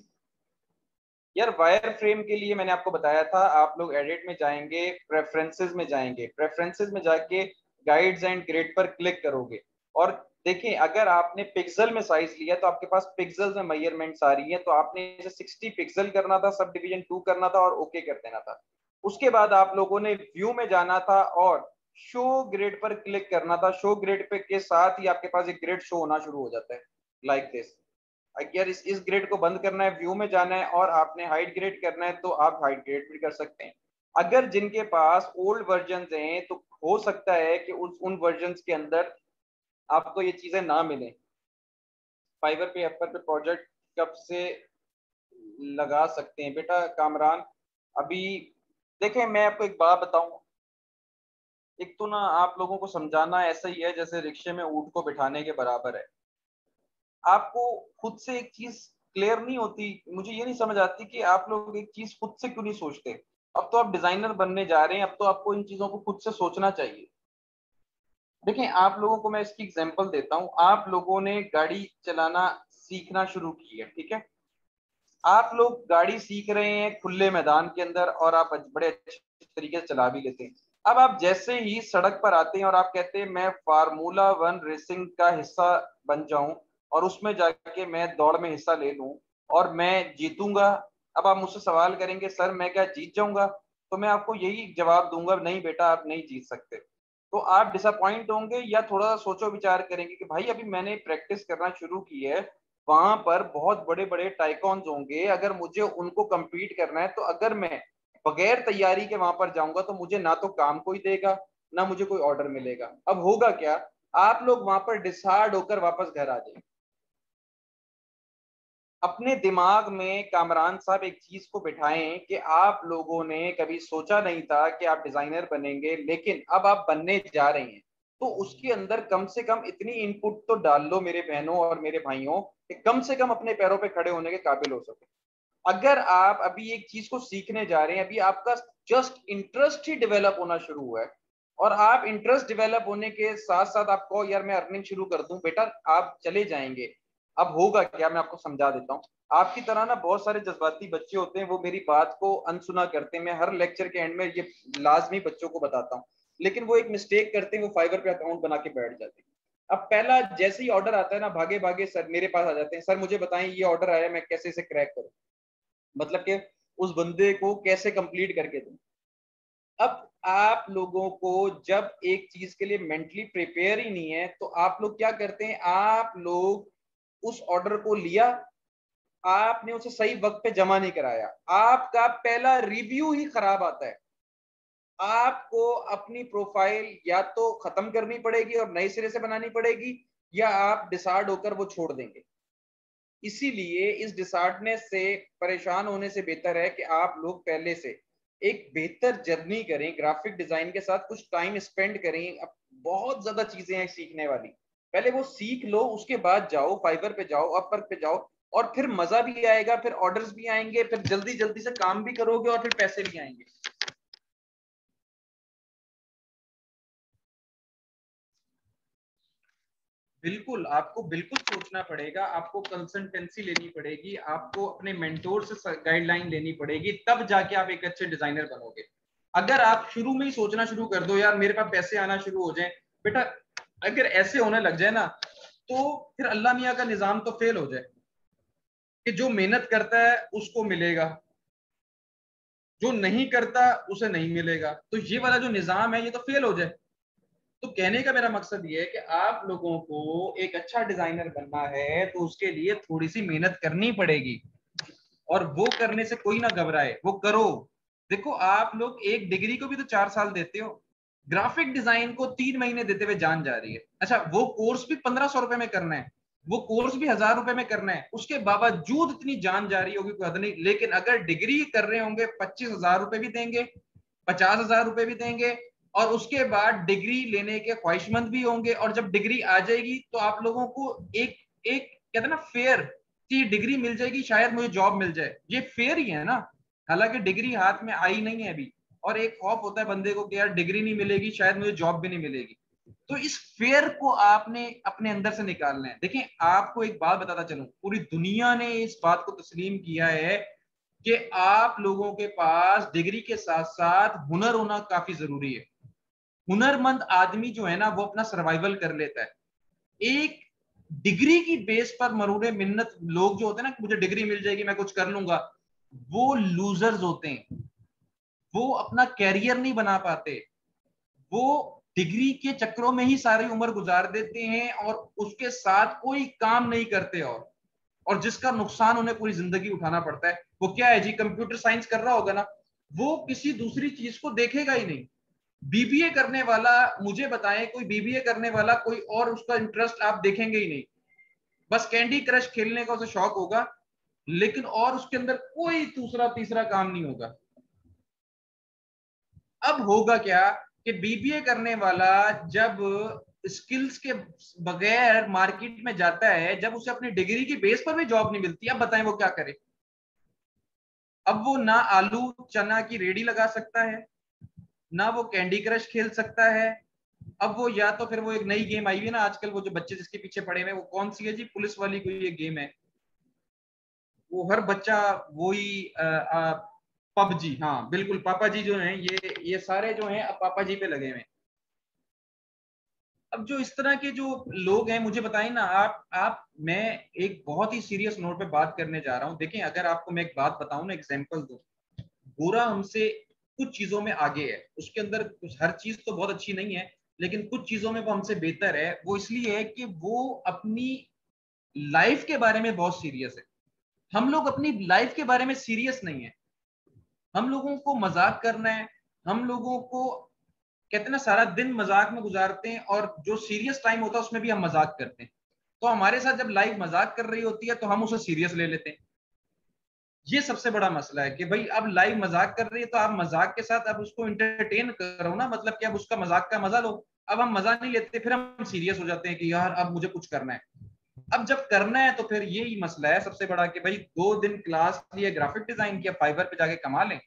यार वायर फ्रेम के लिए मैंने आपको बताया था, आप लोग एडिट में जाएंगे, प्रेफरेंसेस में जाएंगे, प्रेफरेंसेस में जाके गाइड्स एंड ग्रिड पर क्लिक करोगे और देखें अगर आपने पिक्सल में साइज लिया तो आपके पास पिक्सल में मेजरमेंट्स आ रही है, तो आपने इसे 60 पिक्सल करना था, सब डिवीजन 2 करना था और ओके कर देना था। उसके बाद आप लोगों ने व्यू में जाना था और शो ग्रिड पर क्लिक करना था। शो ग्रिड पे के साथ ही आपके पास एक ग्रिड शो होना शुरू हो जाता है लाइक दिस। अगर इस ग्रेड को बंद करना है, व्यू में जाना है और आपने हाइड ग्रेड करना है तो आप हाइड ग्रेड भी कर सकते हैं। अगर जिनके पास ओल्ड वर्जन हैं तो हो सकता है कि उन वर्जन के अंदर आपको ये चीजें ना मिले। फाइवर पे एप्पल पे प्रोजेक्ट कब से लगा सकते हैं बेटा कामरान। अभी देखें मैं आपको एक बात बताऊं, एक तो ना आप लोगों को समझाना ऐसा ही है जैसे रिक्शे में ऊंट को बिठाने के बराबर है। आपको खुद से एक चीज क्लियर नहीं होती, मुझे ये नहीं समझ आती कि आप लोग एक चीज खुद से क्यों नहीं सोचते। अब तो आप डिजाइनर बनने जा रहे हैं, अब तो आपको इन चीजों को खुद से सोचना चाहिए। देखें आप लोगों को मैं इसकी एग्जांपल देता हूं, आप लोगों ने गाड़ी चलाना सीखना शुरू की है, ठीक है। आप लोग गाड़ी सीख रहे हैं खुले मैदान के अंदर और आप बड़े अच्छे तरीके से चला भी लेते हैं। अब आप जैसे ही सड़क पर आते हैं और आप कहते हैं मैं फार्मूला वन रेसिंग का हिस्सा बन जाऊं और उसमें जाके मैं दौड़ में हिस्सा ले लूं और मैं जीतूंगा। अब आप मुझसे सवाल करेंगे सर मैं क्या जीत जाऊंगा, तो मैं आपको यही जवाब दूंगा, नहीं बेटा आप नहीं जीत सकते। तो आप डिसअपॉइंट होंगे या थोड़ा सोचो विचार करेंगे कि भाई अभी मैंने प्रैक्टिस करना शुरू की है, वहां पर बहुत बड़े बड़े टाइकॉन्स होंगे, अगर मुझे उनको compete करना है तो अगर मैं बगैर तैयारी के वहां पर जाऊंगा तो मुझे ना तो काम कोई देगा ना मुझे कोई ऑर्डर मिलेगा। अब होगा क्या, आप लोग वहां पर डिसहार्ड होकर वापस घर आ जाएंगे। अपने दिमाग में कामरान साहब एक चीज को बिठाएं कि आप लोगों ने कभी सोचा नहीं था कि आप डिजाइनर बनेंगे, लेकिन अब आप बनने जा रहे हैं तो उसके अंदर कम से कम इतनी इनपुट तो डाल लो मेरे बहनों और मेरे भाइयों कि कम से कम अपने पैरों पे खड़े होने के काबिल हो सके। अगर आप अभी एक चीज को सीखने जा रहे हैं, अभी आपका जस्ट इंटरेस्ट ही डेवलप होना शुरू हुआ है और आप इंटरेस्ट डेवलप होने के साथ साथ आपको यार मैं अर्निंग शुरू कर दूं, बेटा आप चले जाएंगे। अब होगा क्या मैं आपको समझा देता हूँ। आपकी तरह ना बहुत सारे जज्बाती बच्चे होते हैं, वो मेरी बात को अनसुना करते हैं। मैं हर लेक्चर के एंड में ये लाजमी बच्चों को बताता हूँ, लेकिन वो एक मिस्टेक करते हैं, वो फाइवर पे अकाउंट बना के बैठ जाते हैं। अब पहला जैसे ही ऑर्डर आता है ना, भागे भागे सर मेरे पास आ जाते हैं, सर मुझे बताएं ये ऑर्डर आया मैं कैसे इसे क्रैक करूं, मतलब कि उस बंदे को कैसे कंप्लीट करके दूं। अब आप लोगों को जब एक चीज के लिए मेंटली प्रिपेयर ही नहीं है तो आप लोग क्या करते हैं, आप लोग उस ऑर्डर को लिया, आपने उसे सही वक्त पे जमा नहीं कराया, आपका पहला रिव्यू ही खराब आता है। आपको अपनी प्रोफाइल या तो खत्म करनी पड़ेगी और नए सिरे से बनानी पड़ेगी, या आप डिसार्ड होकर वो छोड़ देंगे। इसीलिए इस डिसहार्डनेस से परेशान होने से बेहतर है कि आप लोग पहले से एक बेहतर जर्नी करें, ग्राफिक डिजाइन के साथ कुछ टाइम स्पेंड करें। अब बहुत ज्यादा चीजें हैं सीखने वाली। पहले वो सीख लो, उसके बाद जाओ फाइवर पे जाओ, अपवर्क पे जाओ, और फिर मजा भी आएगा, फिर ऑर्डर्स भी आएंगे, फिर जल्दी जल्दी से काम भी करोगे और फिर पैसे भी आएंगे। बिल्कुल, आपको बिल्कुल सोचना पड़ेगा, आपको कंसल्टेंसी लेनी पड़ेगी, आपको अपने मेंटोर से गाइडलाइन लेनी पड़ेगी, तब जाके आप एक अच्छे डिजाइनर बनोगे। अगर आप शुरू में ही सोचना शुरू कर दो यार मेरे पास पैसे आना शुरू हो जाए, बेटा अगर ऐसे होने लग जाए ना, तो फिर अल्लाह मियाँ का निजाम तो फेल हो जाए कि जो मेहनत करता है उसको मिलेगा, जो नहीं करता उसे नहीं मिलेगा, तो ये वाला जो निजाम है ये तो फेल हो जाए। तो कहने का मेरा मकसद ये है कि आप लोगों को एक अच्छा डिजाइनर बनना है तो उसके लिए थोड़ी सी मेहनत करनी पड़ेगी, और वो करने से कोई ना घबराए, वो करो। देखो आप लोग एक डिग्री को भी तो 4 साल देते हो, ग्राफिक डिजाइन को 3 महीने देते हुए जान जा रही है। अच्छा वो कोर्स भी 1500 रुपए में करना है, वो कोर्स भी 1000 रुपए में करना है, उसके बावजूद इतनी जान जा रही होगी कोई हद नहीं। लेकिन अगर डिग्री कर रहे होंगे 25,000 रुपए भी देंगे, 50,000 रुपए भी देंगे, और उसके बाद डिग्री लेने के ख्वाहिशमंद भी होंगे, और जब डिग्री आ जाएगी तो आप लोगों को एक एक कहते हैं ना फेयर कि डिग्री मिल जाएगी शायद मुझे जॉब मिल जाए, ये फेयर ही है ना। हालांकि डिग्री हाथ में आई नहीं है अभी, और एक खौफ होता है बंदे को कि यार डिग्री नहीं मिलेगी शायद मुझे जॉब भी नहीं मिलेगी। तो इस फेयर को आपने अपने अंदर से निकालना है। देखिए आपको एक बात बताता चलूं, पूरी दुनिया ने इस बात को तस्लीम किया है कि आप लोगों के पास डिग्री के साथ साथ हुनर होना काफी जरूरी है। हुनरमंद आदमी जो है ना वो अपना सर्वाइवल कर लेता है। एक डिग्री की बेस पर मरूने मिन्नत लोग जो होते हैं ना कि मुझे डिग्री मिल जाएगी मैं कुछ कर लूंगा, वो लूजर्स होते हैं, वो अपना कैरियर नहीं बना पाते, वो डिग्री के चक्रों में ही सारी उम्र गुजार देते हैं और उसके साथ कोई काम नहीं करते, और जिसका नुकसान उन्हें पूरी जिंदगी उठाना पड़ता है। वो क्या है जी, कंप्यूटर साइंस कर रहा होगा ना, वो किसी दूसरी चीज को देखेगा ही नहीं। बीबीए करने वाला, मुझे बताएं कोई बीबीए करने वाला कोई और उसका इंटरेस्ट आप देखेंगे ही नहीं, बस कैंडी क्रश खेलने का उसे शौक होगा, लेकिन और उसके अंदर कोई दूसरा तीसरा काम नहीं होगा। अब होगा क्या कि बीबीए करने वाला जब स्किल्स के बगैर मार्केट में जाता है, जब उसे अपनी डिग्री की बेस पर भी जॉब नहीं मिलती, अब बताएं वो क्या करे। अब वो ना आलू चना की रेडी लगा सकता है, ना वो कैंडी क्रश खेल सकता है। अब वो या तो फिर वो एक नई गेम आई हुई है ना आजकल, वो जो बच्चे जिसके पीछे पड़े हुए हैं, वो कौन सी है जी, पुलिस वाली कोई एक गेम है, वो हर बच्चा वही पबजी, हाँ बिल्कुल, पापा जी जो हैं ये सारे जो हैं अब पापा जी पे लगे हुए हैं। अब जो इस तरह के जो लोग हैं, मुझे बताएं ना आप मैं एक बहुत ही सीरियस नोट पे बात करने जा रहा हूँ। देखें अगर आपको मैं एक बात बताऊं ना, एग्जांपल दूं, गोरा हमसे कुछ चीजों में आगे है, उसके अंदर कुछ हर चीज तो बहुत अच्छी नहीं है, लेकिन कुछ चीजों में वो हमसे बेहतर है। वो इसलिए है कि वो अपनी लाइफ के बारे में बहुत सीरियस है, हम लोग अपनी लाइफ के बारे में सीरियस नहीं है। हम लोगों को मजाक करना है, हम लोगों को कहते हैं ना सारा दिन मजाक में गुजारते हैं, और जो सीरियस टाइम होता है उसमें भी हम मजाक करते हैं। तो हमारे साथ जब लाइफ मजाक कर रही होती है तो हम उसे सीरियस ले लेते हैं। ये सबसे बड़ा मसला है कि भाई अब लाइव मजाक कर रही है तो आप मजाक के साथ अब उसको इंटरटेन करो ना, मतलब कि अब उसका मजाक का मजा लो। अब हम मजा नहीं लेते, फिर हम सीरियस हो जाते हैं कि यार अब मुझे कुछ करना है। अब जब करना है तो फिर यही मसला है सबसे बड़ा कि भाई 2 दिन क्लास लिए ग्राफिक डिजाइन की, अब फाइवर पे जाके कमा लें,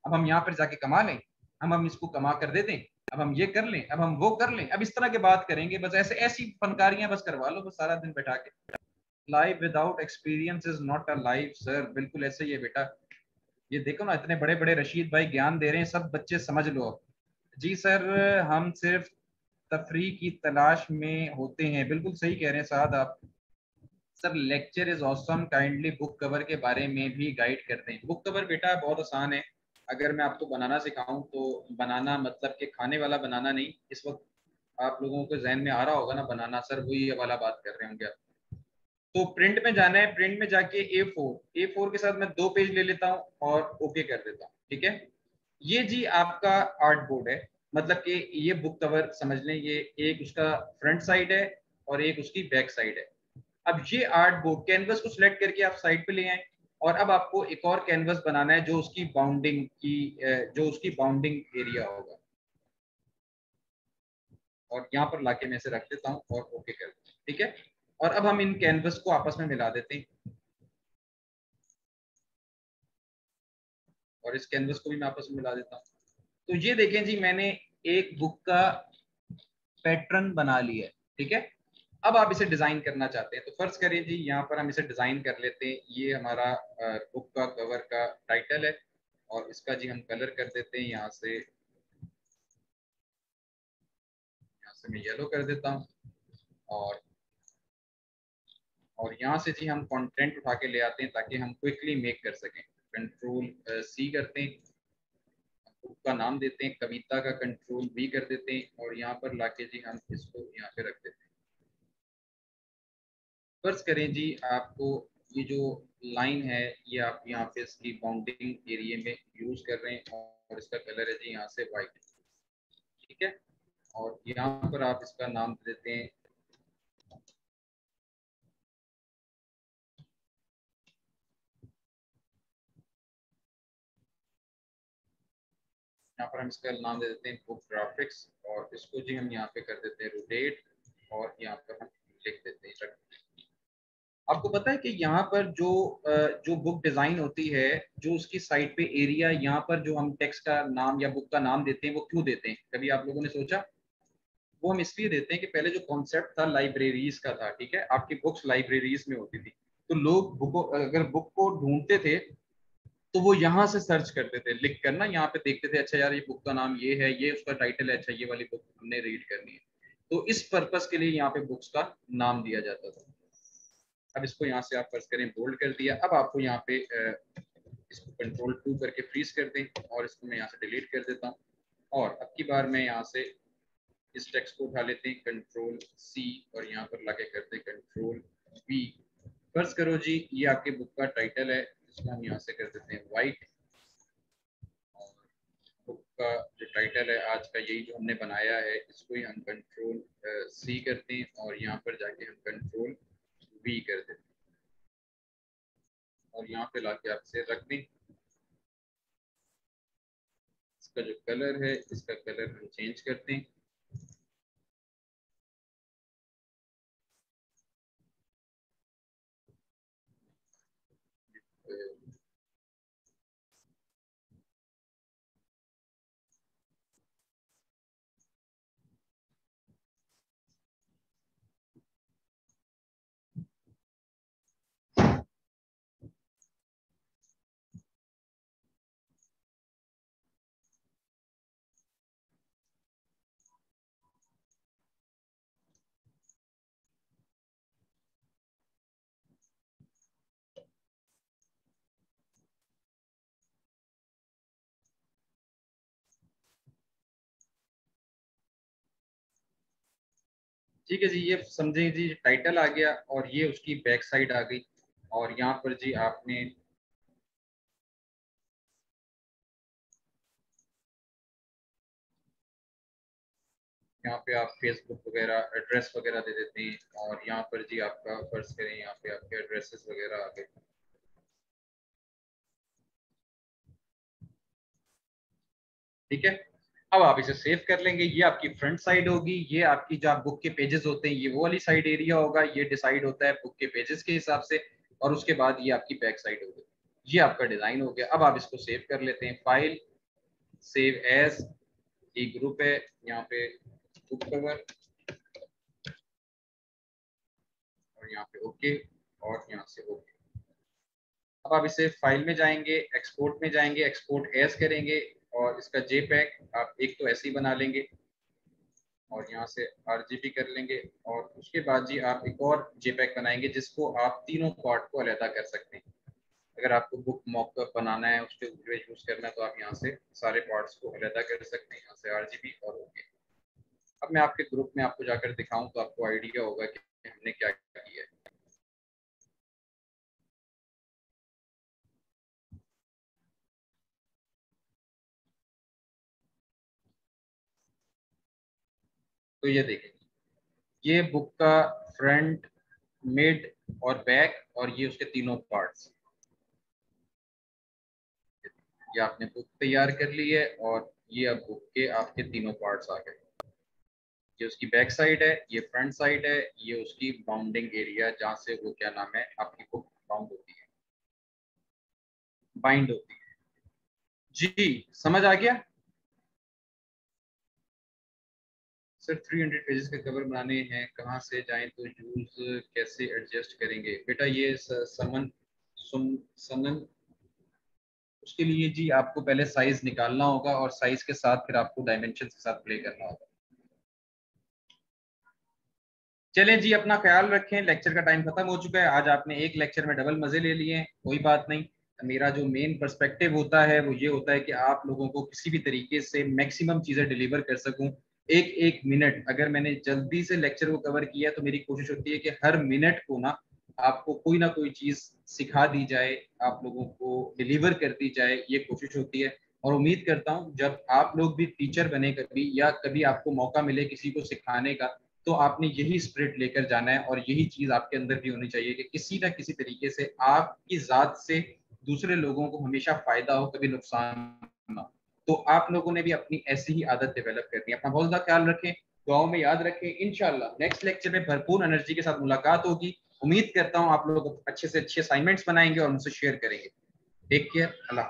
अब हम यहाँ पर जाके कमा लें, हम इसको कमा कर दे दें, अब हम ये कर लें, अब हम वो कर लें, अब इस तरह की बात करेंगे, बस ऐसे ऐसी फनकारियां बस करवा लो बस सारा दिन बैठा के। Life without experience is not a life sir, बिल्कुल ऐसे ही है बेटा। ये देखो ना इतने बड़े बड़े रशीद भाई ज्ञान दे रहे हैं, सब बच्चे समझ लो अब। जी सर, हम सिर्फ तफरी की तलाश में होते हैं, बिल्कुल सही कह रहे हैं साहब आप। Sir lecture is awesome, kindly book cover के बारे में भी गाइड कर दें। बुक कवर बेटा बहुत आसान है, अगर मैं आपको बनाना सिखाऊं तो बनाना मतलब कि खाने वाला बनाना नहीं, इस वक्त आप लोगों को जहन में आ रहा होगा ना बनाना, सर वही वाला बात कर रहे होंगे आप। तो प्रिंट में जाना है, प्रिंट में जाके ए फोर के साथ मैं 2 पेज ले लेता हूँ और ओके कर देता हूँ, ठीक है। ये जी आपका आर्ट बोर्ड है, मतलब कि ये बुक कवर समझ लें, ये एक उसका फ्रंट साइड है और एक उसकी बैक साइड है। अब ये आर्ट बोर्ड कैनवस को सिलेक्ट करके आप साइड पे ले आए, और अब आपको एक और कैनवस बनाना है जो उसकी बाउंडिंग एरिया होगा। और यहाँ पर लाके मैं इसे रख देता हूँ और ओके कर देता हूँ, ठीक है। और अब हम इन कैनवस को आपस में मिला देते हैं और इस कैनवस को भी मैं आपस में मिला देता हूँ। तो ये देखें जी, मैंने एक बुक का पैटर्न बना लिया है, ठीक है। अब आप इसे डिजाइन करना चाहते हैं तो फर्ज करें जी, यहाँ पर हम इसे डिजाइन कर लेते हैं। ये हमारा बुक का कवर का टाइटल है और इसका जी हम कलर कर देते हैं, यहाँ से मैं येलो कर देता हूँ। और यहाँ से जी हम कंटेंट उठा के ले आते हैं ताकि हम क्विकली मेक कर सकें। कंट्रोल सी करते हैं, बुक का नाम देते हैं, कविता का कंट्रोल वी कर देते हैं और यहाँ पर लाके जी हम इसको यहाँ पे रख देते हैं। फर्ज करें जी, आपको ये जो लाइन है ये आप यहाँ पे इसकी बाउंडिंग एरिया में यूज कर रहे हैं और इसका कलर है जी यहाँ से वाइट, ठीक है। और यहाँ पर आप इसका नाम देते हैं, यहाँ पर हम इसका नाम दे देते हैं बुक ग्राफिक्स और इसको जी हम यहाँ पे कर देते हैं रोटेट और यहाँ पर हम लिख देते हैं। आपको पता है कि यहाँ पर जो बुक डिजाइन होती है, जो उसकी साइड पे एरिया, यहाँ पर जो हम टेक्स्ट का नाम या बुक का नाम देते हैं वो क्यों देते हैं, कभी आप लोगों ने सोचा? वो हम इसलिए देते हैं कि पहले जो कॉन्सेप्ट था लाइब्रेरीज का था, ठीक है, आपकी बुक्स लाइब्रेरीज में होती थी, तो लोग बुक, अगर बुक को ढूंढते थे तो वो यहाँ से सर्च करते थे, लिख कर ना यहाँ पे देखते थे, अच्छा यार ये बुक का नाम ये है, ये उसका टाइटल है, अच्छा ये वाली बुक हमने रीड करनी है। तो इस पर्पस के लिए यहाँ पे बुक्स का नाम दिया जाता था। अब इसको यहाँ से आप फर्ज करें बोल्ड कर दिया। अब आपको यहाँ पे इसको कंट्रोल 2 करके फ्रीज कर दें और इसको मैं यहाँ से डिलीट कर देता हूँ। और अब की बार मैं यहाँ से इस टेक्स्ट को उठा लेते हैं, कंट्रोल सी और यहाँ पर लाके करते हैं कंट्रोल वी। फर्ज करो जी, ये आपके बुक का टाइटल है, इसको हम यहाँ से कर देते हैं वाइट। और बुक का जो टाइटल है आज का, यही जो हमने बनाया है, इसको ही हम कंट्रोल सी करते हैं और यहाँ पर जाके हम कंट्रोल वी कर देते हैं और यहाँ पे लाके आप इसे रख दें। इसका जो कलर है, इसका कलर हम चेंज करते हैं। ठीक है जी, ये समझे जी, टाइटल आ गया और ये उसकी बैक साइड आ गई। और यहाँ पर जी आपने यहाँ पे आप फेसबुक वगैरह एड्रेस वगैरह दे देते हैं और यहाँ पर जी आपका फर्ज करें यहाँ पे आपके एड्रेसेस वगैरह आ गए, ठीक है। अब आप इसे सेव कर लेंगे, ये आपकी फ्रंट साइड होगी, ये आपकी जो बुक के पेजेस होते हैं ये वो वाली साइड एरिया होगा, ये डिसाइड होता है बुक के पेजेस के हिसाब से। और उसके बाद ये आपकी बैक साइड होगी। ये आपका डिजाइन हो गया। अब आप इसको सेव कर लेते हैं, फाइल, सेव एज, ये ग्रुप है, यहाँ पे बुक कवर और यहाँ पे ओके और यहाँ से ओके। अब आप इसे फाइल में जाएंगे, एक्सपोर्ट में जाएंगे, एक्सपोर्ट एज करेंगे और इसका जेपैग आप एक तो ऐसे ही बना लेंगे और यहाँ से आरजीबी कर लेंगे। और उसके बाद जी आप एक और जेपैग बनाएंगे जिसको आप तीनों पार्ट को अलहदा कर सकते हैं। अगर आपको बुक मॉकअप बनाना है, उसके ऊपर यूज करना है, तो आप यहाँ से सारे पार्ट्स को अलहदा कर सकते हैं, यहाँ से आरजीबी और ओके। अब मैं आपके ग्रुप में आपको जाकर दिखाऊं तो आपको आइडिया होगा कि हमने क्या किया है। तो ये देखें, ये बुक का फ्रंट, मिड और बैक और ये उसके तीनों पार्ट्स, ये आपने बुक तैयार कर ली है और ये अब बुक के आपके तीनों पार्ट्स आ गए। ये उसकी बैक साइड है, ये फ्रंट साइड है, ये उसकी बाउंडिंग एरिया जहाँ से वो क्या नाम है आपकी बुक बाउंड होती है, बाइंड होती है। जी समझ आ गया सर। 300 पेजेस के कवर बनाने हैं, कहाँ से जाएं, तो यूज कैसे एडजस्ट करेंगे बेटा? ये समन सनन, उसके लिए जी आपको पहले साइज निकालना होगा और साइज के साथ फिर आपको डायमेंशन के साथ प्ले करना होगा। चलें जी, अपना ख्याल रखें, लेक्चर का टाइम खत्म हो चुका है। आज आपने एक लेक्चर में डबल मजे ले लिए हैं, कोई बात नहीं। मेरा जो मेन पर्सपेक्टिव होता है वो ये होता है कि आप लोगों को किसी भी तरीके से मैक्सिमम चीजें डिलीवर कर सकूं। एक एक मिनट अगर मैंने जल्दी से लेक्चर को कवर किया तो मेरी कोशिश होती है कि हर मिनट को ना आपको कोई ना कोई चीज सिखा दी जाए, आप लोगों को डिलीवर कर दी जाए, ये कोशिश होती है। और उम्मीद करता हूँ जब आप लोग भी टीचर बने कभी, या कभी आपको मौका मिले किसी को सिखाने का, तो आपने यही स्पिरिट लेकर जाना है और यही चीज आपके अंदर भी होनी चाहिए कि किसी ना किसी तरीके से आपकी जात से दूसरे लोगों को हमेशा फायदा हो, कभी नुकसान ना हो। तो आप लोगों ने भी अपनी ऐसी ही आदत डेवलप करनी है। अपना बहुत ज्यादा ख्याल रखें, दुआओं में याद रखें। इंशाल्लाह नेक्स्ट लेक्चर में भरपूर एनर्जी के साथ मुलाकात होगी। उम्मीद करता हूँ आप लोग अच्छे से अच्छे असाइनमेंट्स बनाएंगे और मुझसे शेयर करेंगे। टेक केयर, अल्लाह।